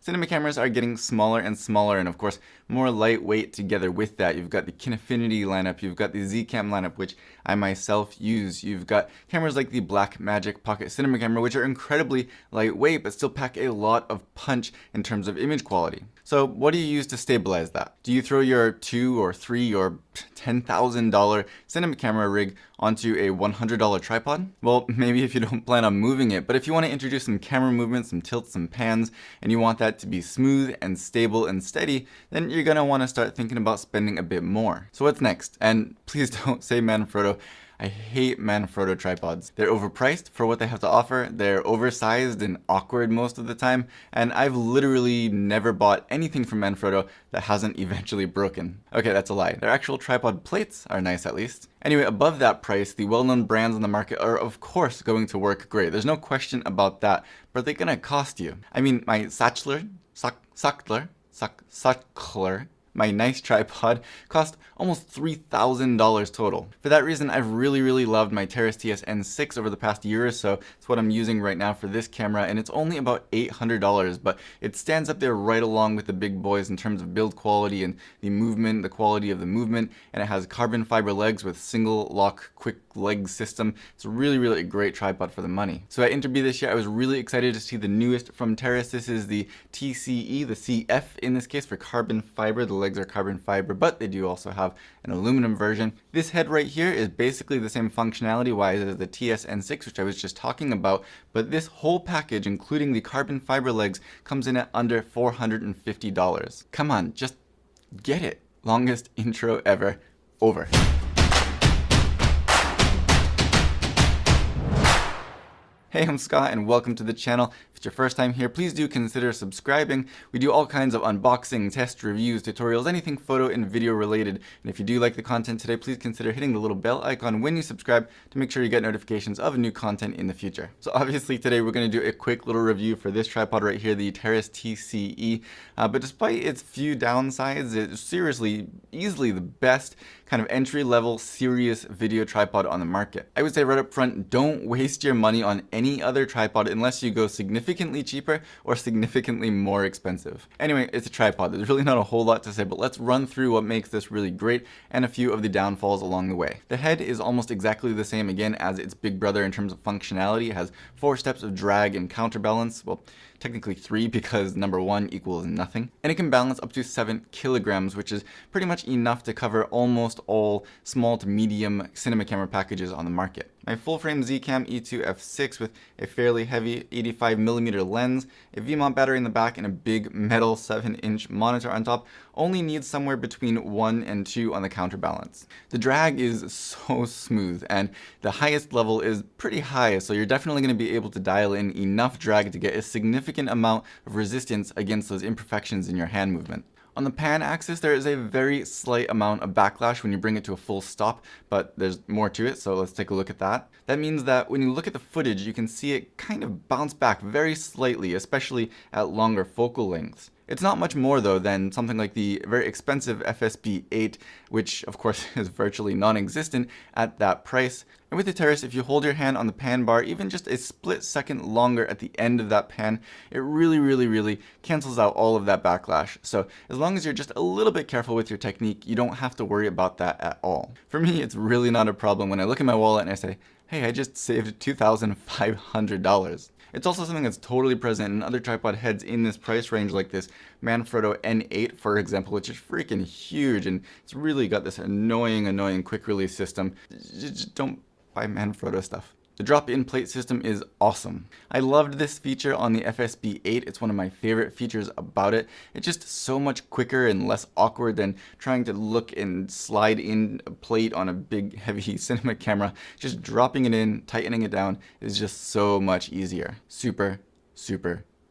Cinema cameras are getting smaller and smaller, and of course more lightweight together with that. You've got the Kinefinity lineup, you've got the Z-Cam lineup, which I myself use. You've got cameras like the Blackmagic Pocket Cinema Camera, which are incredibly lightweight but still pack a lot of punch in terms of image quality. So what do you use to stabilize that? Do you throw your $2 or $3 or $10,000 cinema camera rig onto a $100 tripod? Well, maybe if you don't plan on moving it, but if you want to introduce some camera movement, some tilts, some pans, and you want that to be smooth and stable and steady, then you're going to want to start thinking about spending a bit more. So what's next? And please don't say Manfrotto. I hate Manfrotto tripods. They're overpriced for what they have to offer, they're oversized and awkward most of the time, and I've literally never bought anything from Manfrotto that hasn't eventually broken. Okay, that's a lie. Their actual tripod plates are nice at least. Anyway, above that price, the well-known brands on the market are of course going to work great. There's no question about that, but they're gonna cost you. I mean, my Sachtler, my nice tripod, cost almost $3,000 total. For that reason, I've really loved my Teris TSN6 over the past year or so. It's what I'm using right now for this camera, and it's only about $800, but it stands up there right along with the big boys in terms of build quality and the movement, the quality of the movement, and it has carbon fiber legs with single lock quick leg system. It's really a great tripod for the money. So at Interb this year, I was really excited to see the newest from Teris. This is the TCE, the CF in this case, for carbon fiber. The legs are carbon fiber, but they do also have an aluminum version. This head right here is basically the same functionality wise as the TSN6, which I was just talking about, but this whole package, including the carbon fiber legs, comes in at under $450. Come on, just get it. Longest intro ever. Over. Hey, I'm Scott and welcome to the channel. If it's your first time here, please do consider subscribing. We do all kinds of unboxing, test reviews, tutorials, anything photo and video related. And if you do like the content today, please consider hitting the little bell icon when you subscribe to make sure you get notifications of new content in the future. So obviously today we're going to do a quick little review for this tripod right here, the Teris TCE. But despite its few downsides, it's seriously, easily the best kind of entry-level serious video tripod on the market. I would say right up front, don't waste your money on any other tripod unless you go significantly cheaper or significantly more expensive. Anyway, it's a tripod. There's really not a whole lot to say, but let's run through what makes this really great and a few of the downfalls along the way. The head is almost exactly the same again as its big brother in terms of functionality. It has 4 steps of drag and counterbalance. Well, technically 3 because number 1 equals nothing. And it can balance up to 7 kilograms, which is pretty much enough to cover almost all small to medium cinema camera packages on the market. My full frame Z-Cam E2 f6 with a fairly heavy 85mm lens, a V-mount battery in the back, and a big metal 7-inch monitor on top only needs somewhere between 1 and 2 on the counterbalance. The drag is so smooth and the highest level is pretty high, so you're definitely going to be able to dial in enough drag to get a significant amount of resistance against those imperfections in your hand movement. On the pan axis, there is a very slight amount of backlash when you bring it to a full stop, but there's more to it, so let's take a look at that. That means that when you look at the footage, you can see it kind of bounce back very slightly, especially at longer focal lengths. It's not much more though than something like the very expensive FSP8, which of course is virtually non-existent at that price. And with the Teris, if you hold your hand on the pan bar even just a split second longer at the end of that pan, it really cancels out all of that backlash. So as long as you're just a little bit careful with your technique, you don't have to worry about that at all. For me, it's really not a problem when I look at my wallet and I say, hey, I just saved $2,500. It's also something that's totally present in other tripod heads in this price range, like this Manfrotto N8, for example, which is freaking huge, and it's really got this annoying quick release system. Just don't buy Manfrotto stuff. The drop-in plate system is awesome. I loved this feature on the FSP8. It's one of my favorite features about it. It's just so much quicker and less awkward than trying to look and slide in a plate on a big heavy cinema camera. Just dropping it in, tightening it down is just so much easier. Super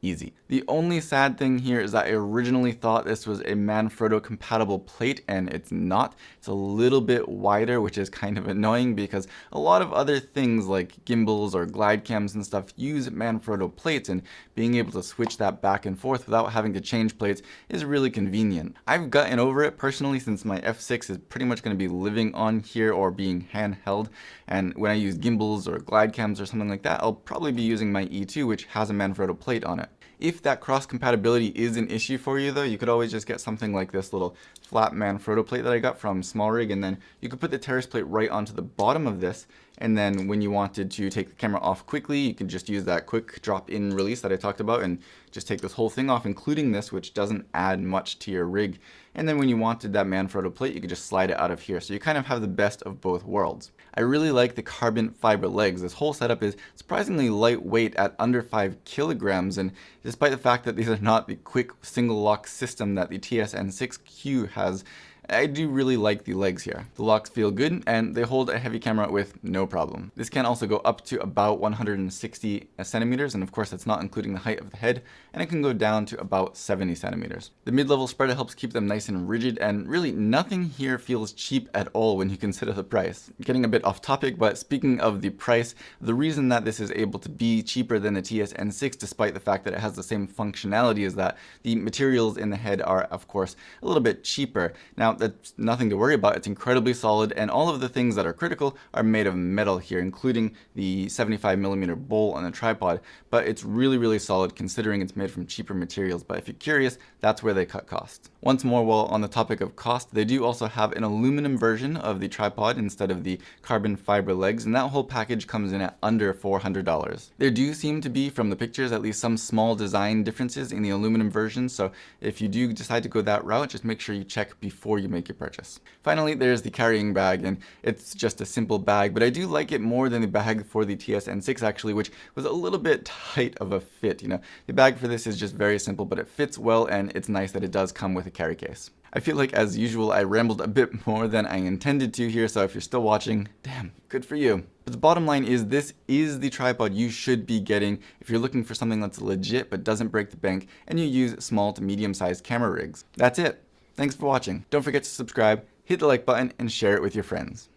easy. The only sad thing here is that I originally thought this was a Manfrotto compatible plate, and it's not. It's a little bit wider, which is kind of annoying because a lot of other things like gimbals or glide cams and stuff use Manfrotto plates, and being able to switch that back and forth without having to change plates is really convenient. I've gotten over it personally since my F6 is pretty much going to be living on here or being handheld, and when I use gimbals or glide cams or something like that, I'll probably be using my E2, which has a Manfrotto plate on it. If that cross compatibility is an issue for you though, you could always just get something like this little flat Manfrotto plate that I got from Small Rig, and then you could put the Teris plate right onto the bottom of this, and then when you wanted to take the camera off quickly, you can just use that quick drop-in release that I talked about and just take this whole thing off, including this, which doesn't add much to your rig. And then when you wanted that Manfrotto plate, you could just slide it out of here. So you kind of have the best of both worlds. I really like the carbon fiber legs. This whole setup is surprisingly lightweight at under 5 kilograms, and despite the fact that these are not the quick single lock system that the TSN6Q has, I do really like the legs here. The locks feel good and they hold a heavy camera with no problem. This can also go up to about 160 centimeters, and of course that's not including the height of the head, and it can go down to about 70 centimeters. The mid-level spreader helps keep them nice and rigid, and really nothing here feels cheap at all when you consider the price. Getting a bit off topic, but speaking of the price, the reason that this is able to be cheaper than the TSN6 despite the fact that it has the same functionality is that the materials in the head are of course a little bit cheaper. Now that's nothing to worry about. It's incredibly solid, and all of the things that are critical are made of metal here, including the 75mm bowl on the tripod, but it's really solid considering it's made from cheaper materials. But if you're curious, that's where they cut costs. Once more, while on the topic of cost, they do also have an aluminum version of the tripod instead of the carbon fiber legs, and that whole package comes in at under $400. There do seem to be, from the pictures, at least some small design differences in the aluminum version, so if you do decide to go that route, just make sure you check before you make your purchase. Finally, there's the carrying bag, and it's just a simple bag, but I do like it more than the bag for the TSN6 actually, which was a little bit tight of a fit. You know, the bag for this is just very simple, but it fits well, and it's nice that it does come with a carry case. I feel like, as usual, I rambled a bit more than I intended to here, so if you're still watching, damn, good for you. But the bottom line is, this is the tripod you should be getting if you're looking for something that's legit but doesn't break the bank and you use small to medium-sized camera rigs. That's it. Thanks for watching. Don't forget to subscribe, hit the like button, and share it with your friends.